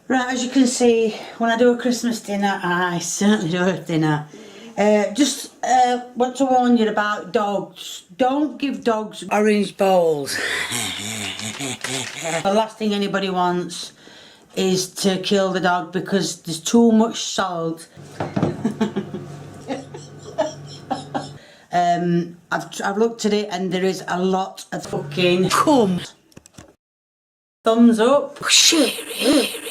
Right, as you can see, when I do a Christmas dinner, I certainly do a dinner. Just want to warn you about dogs. Don't give dogs orange bowls. The last thing anybody wants is to kill the dog because there's too much salt. I've looked at it and there is a lot of fucking cum. Thumbs up. Share it.